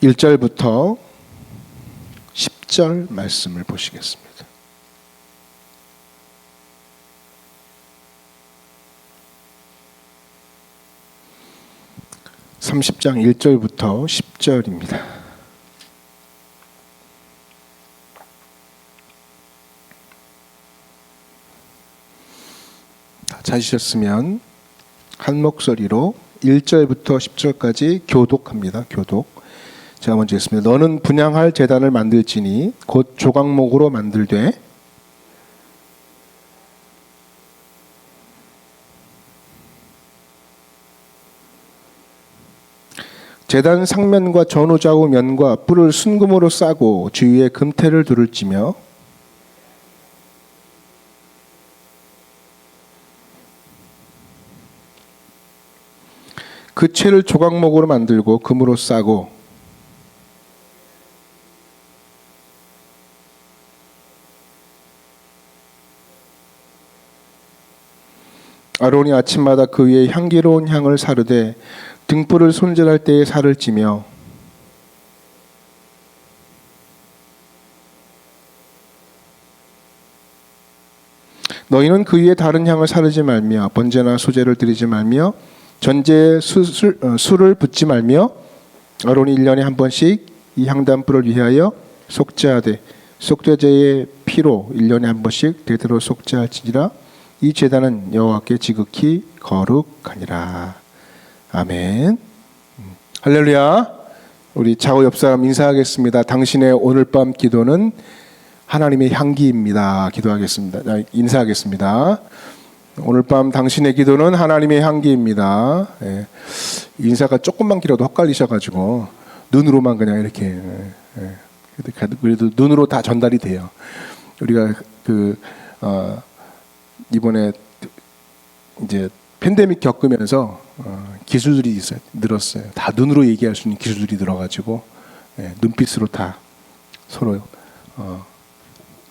1절부터 10절 말씀을 보시겠습니다. (30장) 1절부터 10절입니다. 찾으셨으면 한 목소리로 1절부터 10절까지 교독합니다. 교독. 제가 먼저 했습니다. 너는 분향할 제단을 만들지니 곧 조각목으로 만들되 제단 상면과 전후좌우 면과 뿔을 순금으로 싸고 주위에 금태를 두를지며 그 채를 조각목으로 만들고 금으로 싸고 아론이 아침마다 그 위에 향기로운 향을 사르되 등불을 손질할 때에 살을 찌며 너희는 그 위에 다른 향을 사르지 말며 번제나 소제를 드리지 말며 전제에 술을 붓지 말며 아론이 1년에 한 번씩 이 향단불을 위하여 속죄하되 속죄제의 피로 1년에 한 번씩 대대로 속죄할지니라. 이 제단은 여호와께 지극히 거룩하니라. 아멘. 할렐루야. 우리 좌우 옆 사람 인사하겠습니다. 당신의 오늘 밤 기도는 하나님의 향기입니다. 기도하겠습니다. 인사하겠습니다. 오늘 밤 당신의 기도는 하나님의 향기입니다. 예. 인사가 조금만 길어도 헛갈리셔가지고 눈으로만 그냥 이렇게 그래도 눈으로 다 전달이 돼요. 우리가 이번에 이제 팬데믹 겪으면서 기술들이 늘었어요. 다 눈으로 얘기할 수 있는 기술들이 늘어가지고 눈빛으로 다 서로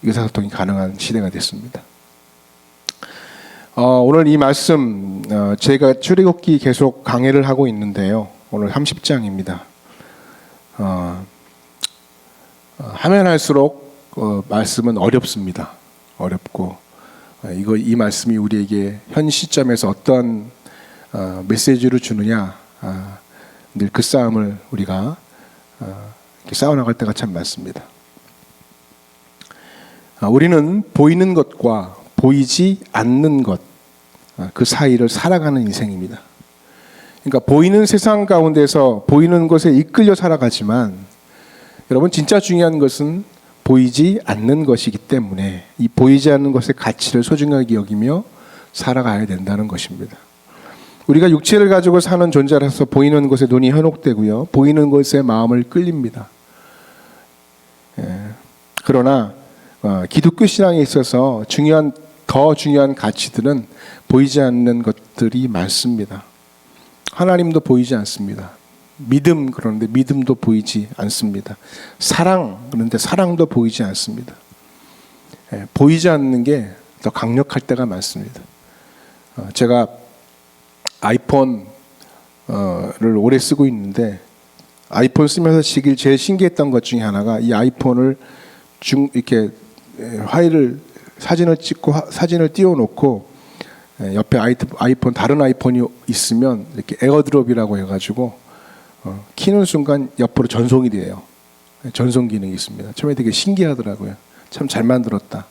의사소통이 가능한 시대가 됐습니다. 오늘 이 말씀 제가 출애굽기 계속 강해를 하고 있는데요. 오늘 30장입니다. 하면 할수록 말씀은 어렵습니다. 어렵고 이 말씀이 우리에게 현 시점에서 어떠한 메시지를 주느냐 늘 그 싸움을 우리가 싸워나갈 때가 참 많습니다. 우리는 보이는 것과 보이지 않는 것 그 사이를 살아가는 인생입니다. 그러니까 보이는 세상 가운데서 보이는 것에 이끌려 살아가지만 여러분 진짜 중요한 것은 보이지 않는 것이기 때문에 이 보이지 않는 것의 가치를 소중하게 여기며 살아가야 된다는 것입니다. 우리가 육체를 가지고 사는 존재라서 보이는 것에 눈이 현혹되고요. 보이는 것에 마음을 끌립니다. 그러나 기독교 신앙에 있어서 더 중요한 가치들은 보이지 않는 것들이 많습니다. 하나님도 보이지 않습니다. 믿음 그러는데 믿음도 보이지 않습니다. 사랑 그런데 사랑도 보이지 않습니다. 보이지 않는 게 더 강력할 때가 많습니다. 제가 아이폰을 오래 쓰고 있는데 아이폰 쓰면서 제일 신기했던 것 중에 하나가 이 아이폰을 이렇게 사진을 찍고 사진을 띄워놓고 옆에 아이폰 다른 아이폰이 있으면 이렇게 에어드롭이라고 해가지고 키는 순간 옆으로 전송이 돼요. 전송 기능이 있습니다. 처음에 되게 신기하더라고요. 참 잘 만들었다.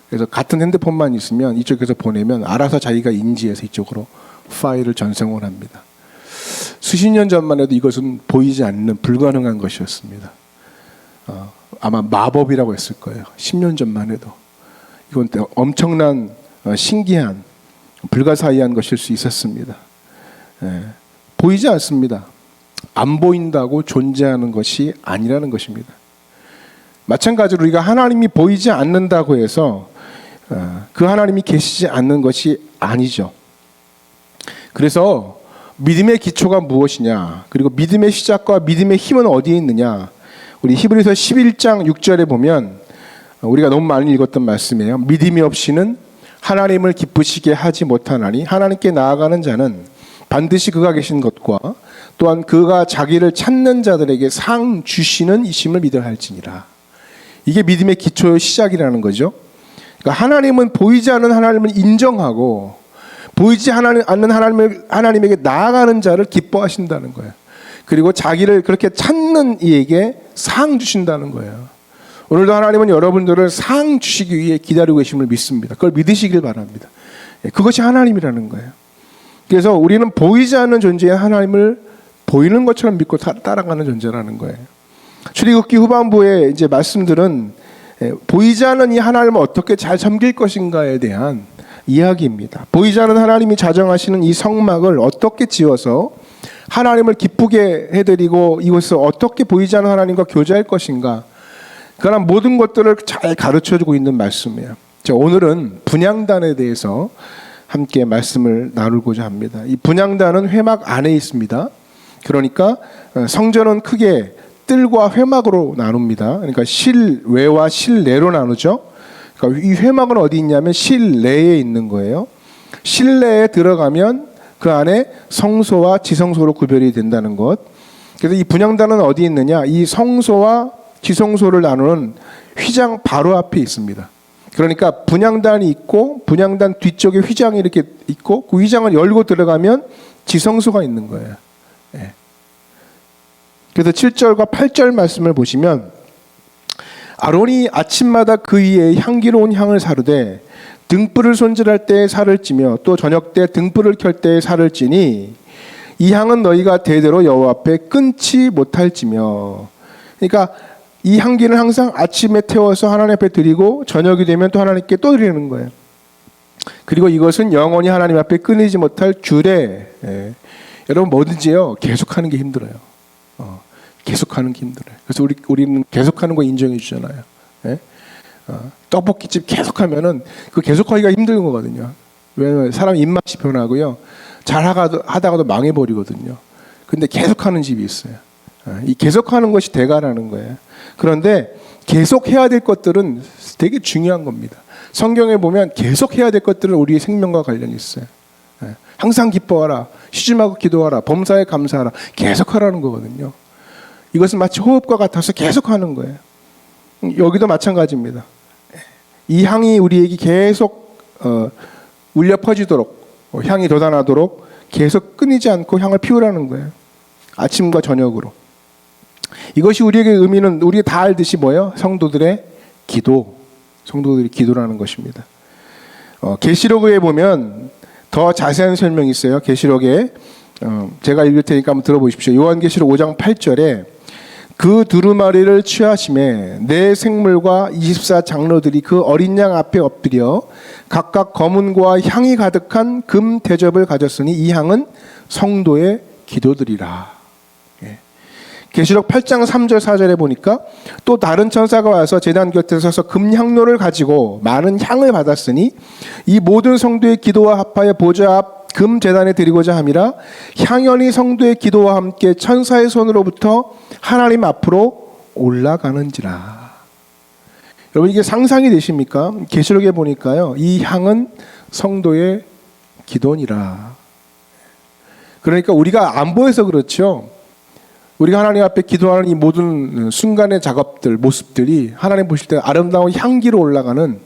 그래서 같은 핸드폰만 있으면 이쪽에서 보내면 알아서 자기가 인지해서 이쪽으로 파일을 전송을 합니다. 수십 년 전만 해도 이것은 보이지 않는 불가능한 것이었습니다. 아마 마법이라고 했을 거예요. 10년 전만 해도. 이건 엄청난 신기한 불가사의한 것일 수 있었습니다. 보이지 않습니다. 안 보인다고 존재하는 것이 아니라는 것입니다. 마찬가지로 우리가 하나님이 보이지 않는다고 해서 그 하나님이 계시지 않는 것이 아니죠. 그래서 믿음의 기초가 무엇이냐, 그리고 믿음의 시작과 믿음의 힘은 어디에 있느냐, 우리 히브리서 11장 6절에 보면 우리가 너무 많이 읽었던 말씀이에요. 믿음이 없이는 하나님을 기쁘시게 하지 못하나니 하나님께 나아가는 자는 반드시 그가 계신 것과 또한 그가 자기를 찾는 자들에게 상 주시는 이심을 믿어야 할지니라. 이게 믿음의 기초의 시작이라는 거죠. 그러니까 하나님은 보이지 않는 하나님을 인정하고 보이지 않는 하나님에게 나아가는 자를 기뻐하신다는 거예요. 그리고 자기를 그렇게 찾는 이에게 상 주신다는 거예요. 오늘도 하나님은 여러분들을 상 주시기 위해 기다리고 계심을 믿습니다. 그걸 믿으시길 바랍니다. 그것이 하나님이라는 거예요. 그래서 우리는 보이지 않는 존재의 하나님을 보이는 것처럼 믿고 따라가는 존재라는 거예요. 출애굽기 후반부에 이제 말씀들은 보이지 않는 이 하나님을 어떻게 잘 섬길 것인가에 대한 이야기입니다. 보이지 않는 하나님이 자정하시는 이 성막을 어떻게 지어서 하나님을 기쁘게 해드리고 이것을 어떻게 보이지 않는 하나님과 교제할 것인가, 그런 모든 것들을 잘 가르쳐주고 있는 말씀이에요. 자, 오늘은 분향단에 대해서 함께 말씀을 나누고자 합니다. 이 분향단은 회막 안에 있습니다. 그러니까 성전은 크게 뜰과 회막으로 나눕니다. 그러니까 실외와 실내로 나누죠. 그러니까 이 회막은 어디 있냐면 실내에 있는 거예요. 실내에 들어가면 그 안에 성소와 지성소로 구별이 된다는 것. 그래서 이 분향단은 어디 있느냐? 이 성소와 지성소를 나누는 휘장 바로 앞에 있습니다. 그러니까 분향단이 있고 분향단 뒤쪽에 휘장이 이렇게 있고 그 휘장을 열고 들어가면 지성소가 있는 거예요. 예. 그래서 7절과 8절 말씀을 보시면 아론이 아침마다 그 위에 향기로운 향을 사르되 등불을 손질할 때에 살을 찌며 또 저녁 때 등불을 켤 때에 살을 찌니 이 향은 너희가 대대로 여호와 앞에 끊지 못할지며. 그러니까 이 향기는 항상 아침에 태워서 하나님 앞에 드리고 저녁이 되면 또 하나님께 또 드리는 거예요. 그리고 이것은 영원히 하나님 앞에 끊이지 못할 규례. 여러분 뭐든지요 계속하는 게 힘들어요. 계속하는 게 힘들어요. 그래서 우리는 계속하는 거 인정해 주잖아요. 떡볶이집 계속하면은 그 계속하기가 힘든 거거든요. 왜냐면 사람 입맛이 변하고요. 잘 하다가도 망해버리거든요. 근데 계속하는 집이 있어요. 이 계속하는 것이 대가라는 거예요. 그런데 계속해야 될 것들은 되게 중요한 겁니다. 성경에 보면 계속해야 될 것들은 우리의 생명과 관련이 있어요. 항상 기뻐하라, 쉬지 말고 기도하라, 범사에 감사하라, 계속하라는 거거든요. 이것은 마치 호흡과 같아서 계속하는 거예요. 여기도 마찬가지입니다. 이 향이 우리에게 계속 울려 퍼지도록, 향이 돋아나도록 계속 끊이지 않고 향을 피우라는 거예요. 아침과 저녁으로. 이것이 우리에게 의미는 우리가 다 알듯이 뭐예요? 성도들의 기도, 성도들의 기도라는 것입니다. 계시록에 보면 더 자세한 설명이 있어요. 계시록에 제가 읽을 테니까 한번 들어보십시오. 요한계시록 5장 8절에 그 두루마리를 취하심에 내 생물과 24장로들이 그 어린 양 앞에 엎드려 각각 검은과 향이 가득한 금 대접을 가졌으니 이 향은 성도의 기도들이라. 계시록 8장 3절 4절에 보니까 또 다른 천사가 와서 제단 곁에 서서 금향로를 가지고 많은 향을 받았으니 이 모든 성도의 기도와 합하여 보좌 앞 금 제단에 드리고자 함이라. 향연이 성도의 기도와 함께 천사의 손으로부터 하나님 앞으로 올라가는지라. 여러분 이게 상상이 되십니까? 계시록에 보니까요 이 향은 성도의 기도니라. 그러니까 우리가 안 보여서 그렇죠. 우리가 하나님 앞에 기도하는 이 모든 순간의 작업들, 모습들이 하나님 보실 때 아름다운 향기로 올라가는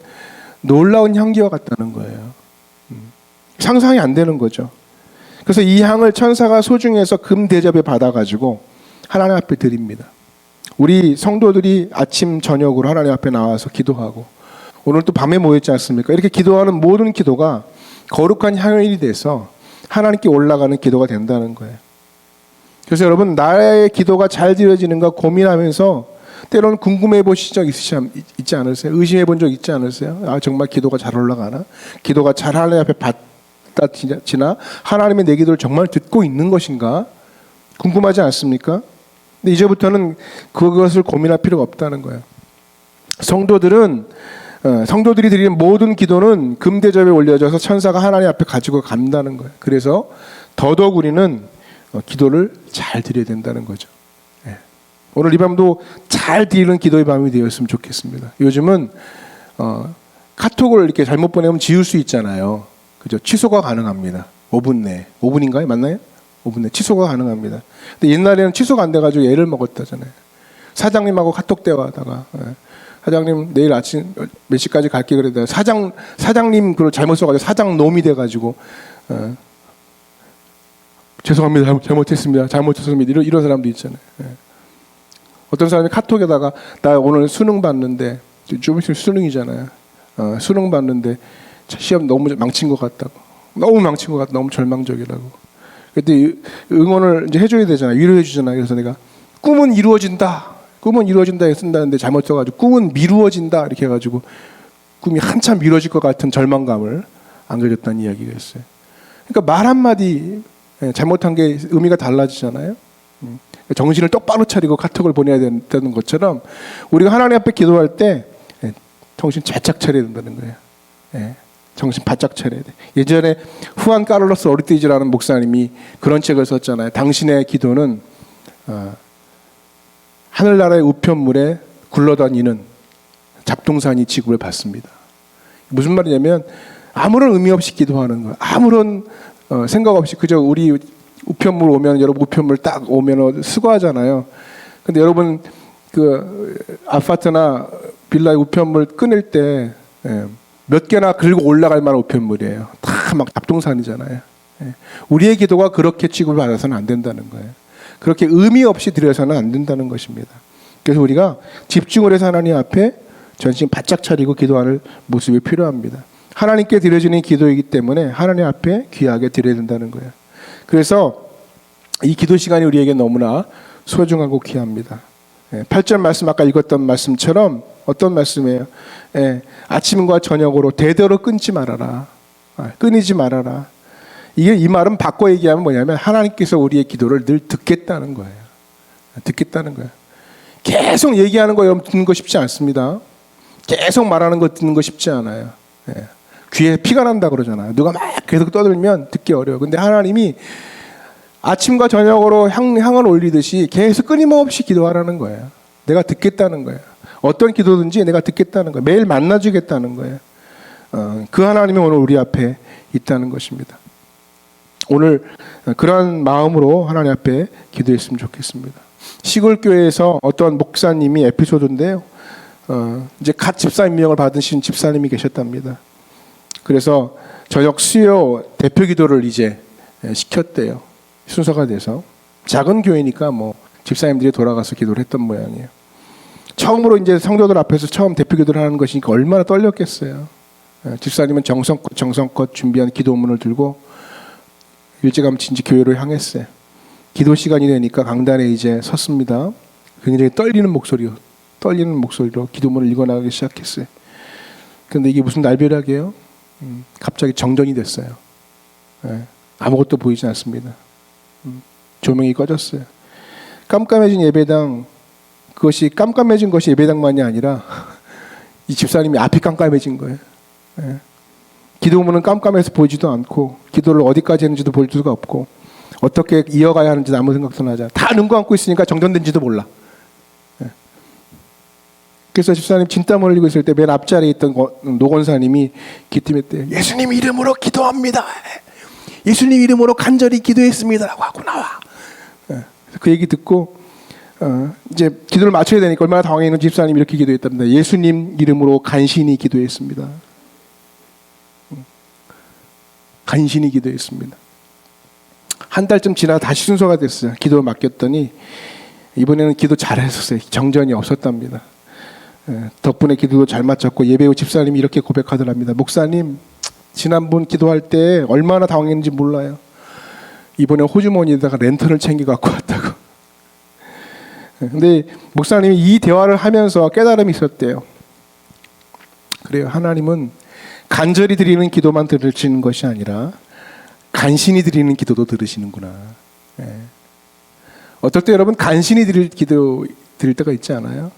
놀라운 향기와 같다는 거예요. 상상이 안 되는 거죠. 그래서 이 향을 천사가 소중해서 금 대접에 받아가지고 하나님 앞에 드립니다. 우리 성도들이 아침 저녁으로 하나님 앞에 나와서 기도하고 오늘 또 밤에 모였지 않습니까? 이렇게 기도하는 모든 기도가 거룩한 향연이 돼서 하나님께 올라가는 기도가 된다는 거예요. 그래서 여러분 나의 기도가 잘 드려지는가 고민하면서 때로는 궁금해 보신 적 있지 않으세요? 의심해 본 적 있지 않으세요? 아 정말 기도가 잘 올라가나? 기도가 잘 하나님 앞에 받아지나? 하나님의 내 기도를 정말 듣고 있는 것인가? 궁금하지 않습니까? 근데 이제부터는 그것을 고민할 필요가 없다는 거예요. 성도들이 드리는 모든 기도는 금대접에 올려져서 천사가 하나님 앞에 가지고 간다는 거예요. 그래서 더더욱 우리는 기도를 잘 드려야 된다는 거죠. 오늘 이 밤도 잘 드리는 기도의 밤이 되었으면 좋겠습니다. 요즘은 카톡을 이렇게 잘못 보내면 지울 수 있잖아요. 그죠? 취소가 가능합니다. 5분 내. 5분인가요? 맞나요? 5분 내 취소가 가능합니다. 근데 옛날에는 취소가 안 돼가지고 애를 먹었다잖아요. 사장님하고 카톡 대화하다가 사장님 내일 아침 몇 시까지 갈게 그러다가 사장님 그걸 잘못 써가지고 사장놈이 돼가지고 죄송합니다. 잘못했습니다. 이런 사람도 있잖아요. 어떤 사람이 카톡에다가 나 오늘 수능 봤는데 좀 있으면 수능이잖아요. 수능 봤는데 시험 너무 망친 것 같다고. 너무 망친 것 같다. 너무 절망적이라고. 그때 응원을 이제 해줘야 되잖아요. 위로해 주잖아요. 그래서 내가 꿈은 이루어진다. 꿈은 이루어진다 쓴다는데 잘못 써가지고 꿈은 미루어진다 이렇게 해가지고 꿈이 한참 미뤄질 것 같은 절망감을 안겨줬다는 이야기가 있어요. 그러니까 말 한마디 잘못한 게 의미가 달라지잖아요. 정신을 똑바로 차리고 카톡을 보내야 된다는 것처럼 우리가 하나님 앞에 기도할 때 정신 바짝 차려야 된다는 거예요. 정신 바짝 차려야 돼. 예전에 후안 카를로스 오르티즈라는 목사님이 그런 책을 썼잖아요. 당신의 기도는 하늘나라의 우편물에 굴러다니는 잡동사니 취급을 받습니다. 무슨 말이냐면 아무런 의미 없이 기도하는 거예요. 아무런 생각 없이 그저 우리 우편물 오면 여러분 우편물 딱 오면 수거하잖아요. 근데 여러분 그 아파트나 빌라의 우편물 끊을 때 몇 개나 긁고 올라갈 만한 우편물이에요. 다 막 잡동사니잖아요. 우리의 기도가 그렇게 취급을 받아서는 안 된다는 거예요. 그렇게 의미 없이 드려서는 안 된다는 것입니다. 그래서 우리가 집중을 해서 하나님 앞에 전신 바짝 차리고 기도하는 모습이 필요합니다. 하나님께 드려지는 기도이기 때문에 하나님 앞에 귀하게 드려야 된다는 거예요. 그래서 이 기도 시간이 우리에게 너무나 소중하고 귀합니다. 8절 말씀 아까 읽었던 말씀처럼 어떤 말씀이에요? 아침과 저녁으로 대대로 끊지 말아라. 끊이지 말아라. 이 말은 바꿔 얘기하면 뭐냐면 하나님께서 우리의 기도를 늘 듣겠다는 거예요. 듣겠다는 거예요. 계속 얘기하는 거 여러분 듣는 거 쉽지 않습니다. 계속 말하는 거 듣는 거 쉽지 않아요. 귀에 피가 난다 그러잖아요. 누가 막 계속 떠들면 듣기 어려워요. 근데 하나님이 아침과 저녁으로 향을 올리듯이 계속 끊임없이 기도하라는 거예요. 내가 듣겠다는 거예요. 어떤 기도든지 내가 듣겠다는 거예요. 매일 만나주겠다는 거예요. 그 하나님이 오늘 우리 앞에 있다는 것입니다. 오늘 그런 마음으로 하나님 앞에 기도했으면 좋겠습니다. 시골 교회에서 어떤 목사님이 에피소드인데요. 이제 갓 집사 임명을 받으신 집사님이 계셨답니다. 그래서 저녁 수요 대표 기도를 이제 시켰대요. 순서가 돼서 작은 교회니까 뭐 집사님들이 돌아가서 기도를 했던 모양이에요. 처음으로 이제 성도들 앞에서 처음 대표 기도를 하는 것이니까 얼마나 떨렸겠어요. 집사님은 정성껏 준비한 기도문을 들고 일찌감치 이제 교회로 향했어요. 기도 시간이 되니까 강단에 이제 섰습니다. 굉장히 떨리는 목소리로 기도문을 읽어나가기 시작했어요. 그런데 이게 무슨 날벼락이에요? 갑자기 정전이 됐어요. 아무것도 보이지 않습니다. 조명이 꺼졌어요. 깜깜해진 예배당, 그것이 깜깜해진 것이 예배당만이 아니라 이 집사님이 앞이 깜깜해진 거예요. 기도문은 깜깜해서 보이지도 않고 기도를 어디까지 했는지도 볼 수가 없고 어떻게 이어가야 하는지 아무 생각도 나지 않아요. 다 눈 감고 있으니까 정전된지도 몰라. 그래서 집사님 진땀 흘리고 있을 때 맨 앞자리에 있던 노건사님이 기침했대요. 예수님 이름으로 기도합니다. 예수님 이름으로 간절히 기도했습니다. 라고 하고 나와. 그 얘기 듣고 이제 기도를 맞춰야 되니까 얼마나 당황했는지 집사님이 이렇게 기도했답니다. 예수님 이름으로 간신히 기도했습니다. 간신히 기도했습니다. 한 달쯤 지나 다시 순서가 됐어요. 기도를 맡겼더니 이번에는 기도 잘했었어요. 정전이 없었답니다. 덕분에 기도도 잘 마쳤고 예배 후 집사님이 이렇게 고백하더랍니다. 목사님 지난번 기도할 때 얼마나 당황했는지 몰라요. 이번에 호주머니에다가 랜턴을 챙겨 갖고 왔다고. 근데 목사님이 이 대화를 하면서 깨달음이 있었대요. 그래요. 하나님은 간절히 드리는 기도만 들으시는 것이 아니라 간신히 드리는 기도도 들으시는구나. 어떨 때 여러분 간신히 드릴 때가 있지 않아요?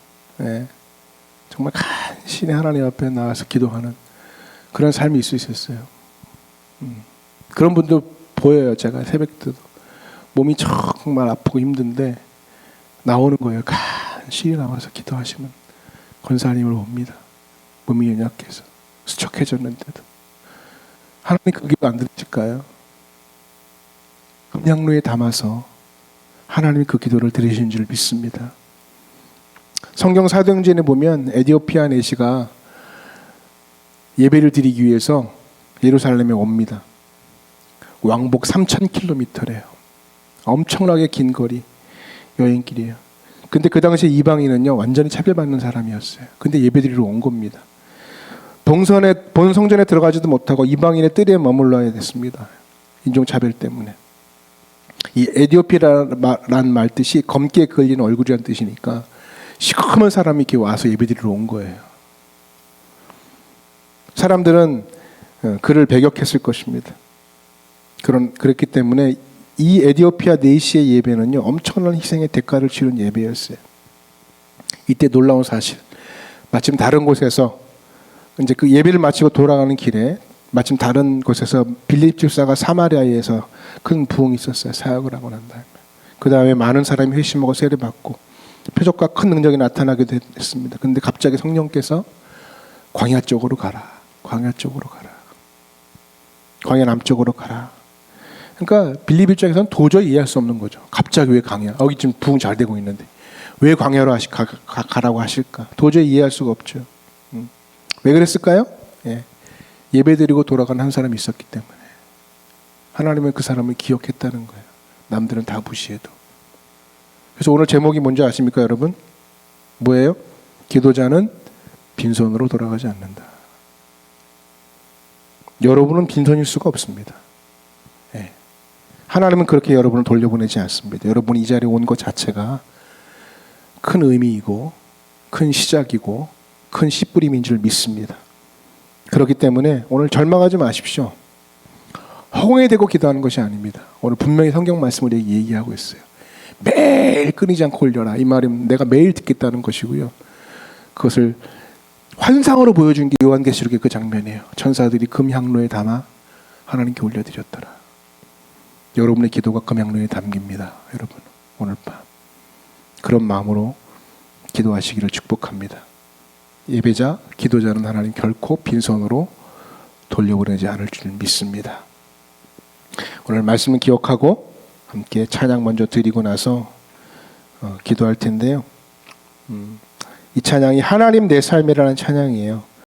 정말 간신히 하나님 앞에 나와서 기도하는 그런 삶이 있을 수 있어요. 그런 분도 보여요. 제가 새벽 때도 몸이 정말 아프고 힘든데 나오는 거예요. 간신히 나와서 기도하시면 권사님을 봅니다. 몸이 연약해서 수척해졌는데도 하나님 그 기도 안 들으실까요? 금양로에 담아서 하나님이 그 기도를 들으신 줄 믿습니다. 성경 사도행전에 보면 에디오피아 내시가 예배를 드리기 위해서 예루살렘에 옵니다. 왕복 3,000km래요. 엄청나게 긴 거리, 여행길이에요. 근데 그 당시에 이방인은요, 완전히 차별받는 사람이었어요. 근데 예배드리러 온 겁니다. 본 성전에 들어가지도 못하고 이방인의 뜰에 머물러야 됐습니다. 인종차별 때문에. 이 에디오피아라는 말 뜻이 검게 걸린 얼굴이라는 뜻이니까 시커먼 사람이 이렇게 와서 예배드리러 온 거예요. 사람들은 그를 배격했을 것입니다. 그렇기 때문에 이 에디오피아 내시의 예배는요, 엄청난 희생의 대가를 치른 예배였어요. 이때 놀라운 사실, 마침 다른 곳에서 이제 그 예배를 마치고 돌아가는 길에 마침 다른 곳에서 빌립 집사가 사마리아에서 큰 부흥이 있었어요. 사역을 하고 난 다음에. 그 다음에 많은 사람이 회심하고 세례받고 표적과 큰 능력이 나타나게 됐습니다. 그런데 갑자기 성령께서 광야 쪽으로 가라. 광야 쪽으로 가라. 광야 남쪽으로 가라. 그러니까 빌립 입장에서는 도저히 이해할 수 없는 거죠. 갑자기 왜 광야? 여기 지금 부흥 잘 되고 있는데 왜 광야로 가라고 하실까? 도저히 이해할 수가 없죠. 왜 그랬을까요? 예배드리고 돌아간 한 사람이 있었기 때문에. 하나님은 그 사람을 기억했다는 거예요. 남들은 다 무시해도. 그래서 오늘 제목이 뭔지 아십니까, 여러분? 뭐예요? 기도자는 빈손으로 돌아가지 않는다. 여러분은 빈손일 수가 없습니다. 하나님은 그렇게 여러분을 돌려보내지 않습니다. 여러분이 이 자리에 온 것 자체가 큰 의미이고 큰 시작이고 큰 씨뿌림인 줄 믿습니다. 그렇기 때문에 오늘 절망하지 마십시오. 허공에 대고 기도하는 것이 아닙니다. 오늘 분명히 성경 말씀을 얘기하고 있어요. 매일 끊이지 않고 올려라. 이 말은 내가 매일 듣겠다는 것이고요. 그것을 환상으로 보여준 게 요한계시록의 그 장면이에요. 천사들이 금향로에 담아 하나님께 올려드렸더라. 여러분의 기도가 금향로에 담깁니다. 여러분, 오늘 밤 그런 마음으로 기도하시기를 축복합니다. 예배자, 기도자는 하나님 결코 빈손으로 돌려보내지 않을 줄 믿습니다. 오늘 말씀을 기억하고 함께 찬양 먼저 드리고 나서 기도할 텐데요. 이 찬양이 하나님 내 삶이라는 찬양이에요.